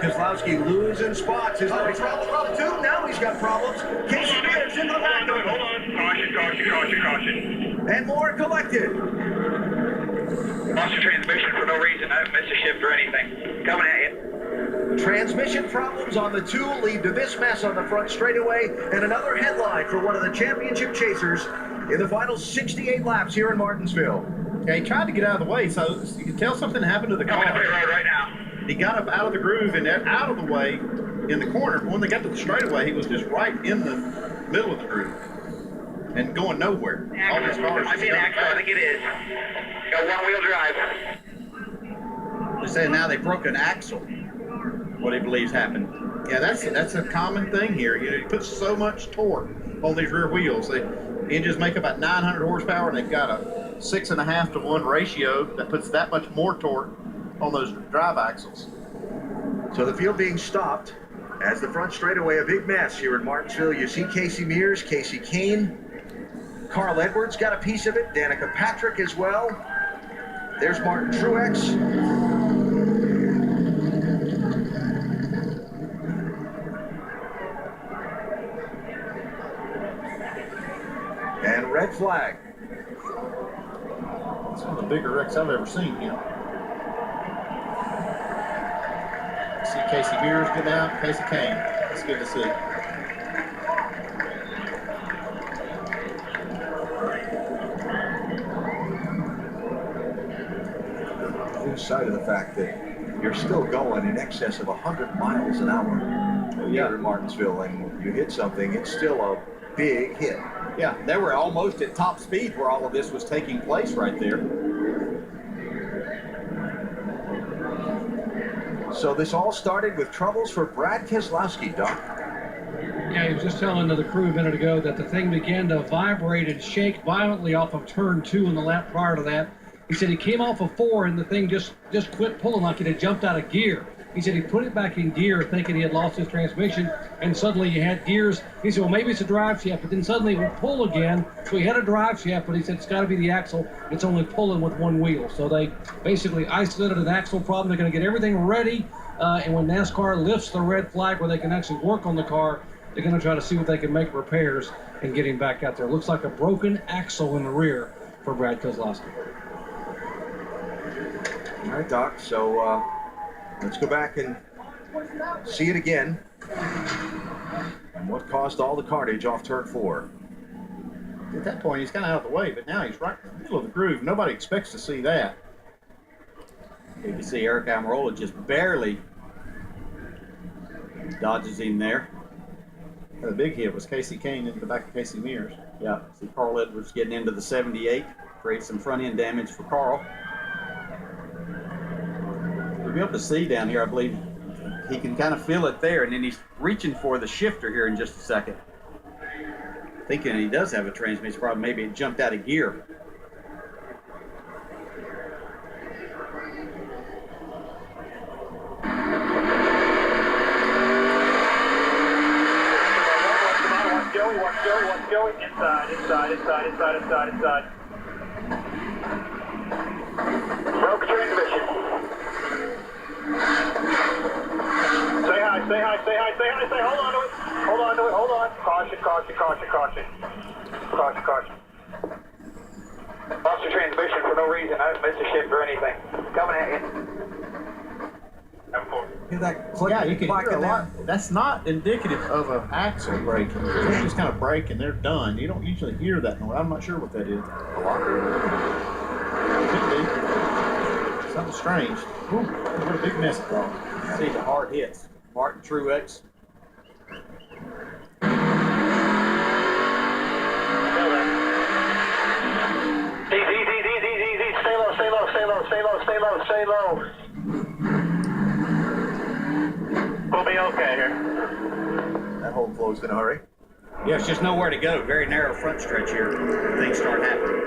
Keselowski losing spots. Is there trouble too? Now he's got problems. Casey Mears into the back of it. Hold on. Caution. And more collected. Lost your transmission for no reason. I haven't missed a shift or anything. Coming at you. Transmission problems on the 2 lead to this mess on the front straightaway, and another headline for one of the championship chasers in the final 68 laps here in Martinsville. Yeah, he tried to get out of the way, so you can tell something happened to the car. Coming up the road right now. He got up out of the groove and out of the way in the corner. But when they got to the straightaway, he was just right in the middle of the groove and going nowhere. All his cars. I see an axle. I think it is. Got one-wheel drive. They're saying now they broke an axle. What he believes happened. Yeah, that's a common thing here. You know, you put so much torque on these rear wheels. The engines make about 900 horsepower, and they've got a 6.5 to 1 ratio that puts that much more torque on those drive axles. So the field being stopped as the front straightaway, a big mess here in Martinsville. You see Casey Mears, Casey Kane, Carl Edwards got a piece of it, Danica Patrick as well. There's Martin Truex. And red flag. It's one of the bigger wrecks I've ever seen here. See Casey Mears get out, Casey Kane. It's good to see. Lose sight of the fact that you're still going in excess of 100 miles an hour here in Martinsville, and you hit something, it's still a big hit. Yeah, they were almost at top speed where all of this was taking place right there. So this all started with troubles for Brad Keselowski, Doc. Yeah, he was just telling the crew a minute ago that the thing began to vibrate and shake violently off of turn 2 in the lap prior to that. He said he came off of 4 and the thing just quit pulling like it had jumped out of gear. He said he put it back in gear thinking he had lost his transmission, and suddenly he had gears. He said, well, maybe it's a drive shaft, but then suddenly it would pull again. So he had a drive shaft, but he said it's got to be the axle. It's only pulling with one wheel. So they basically isolated an axle problem. They're going to get everything ready, and when NASCAR lifts the red flag where they can actually work on the car, they're going to try to see what they can make repairs and get him back out there. Looks like a broken axle in the rear for Brad Keselowski. All right, Doc, so let's go back and see it again. And what caused all the carnage off turn 4? At that point, he's kind of out of the way, but now he's right in the middle of the groove. Nobody expects to see that. You can see Eric Almirola just barely dodges him there. The big hit was Casey Kane into the back of Casey Mears. Yeah, see Carl Edwards getting into the 78, creates some front end damage for Carl. You'll be able to see down here, I believe he can kind of feel it there, and then he's reaching for the shifter here in just a second. Thinking he does have a transmission problem, maybe it jumped out of gear. Watch Joey. Inside. Broke transmission. Say hi. Hold on to it. Caution. Lost your transmission for no reason. I haven't missed a shift or anything. Coming at you. Hear that click? Yeah, you can clack hear a in there? lot. That's not indicative of an axle breaking. They just kind of break and they're done. You don't usually hear that noise. I'm not sure what that is. A locker. Could be. Something strange. Ooh, what a big mess it was. See the hard hits. Martin Truex. Easy. Stay low. We'll be okay here. That whole flow's in a hurry. Yeah, it's just nowhere to go. Very narrow front stretch here. Things start happening.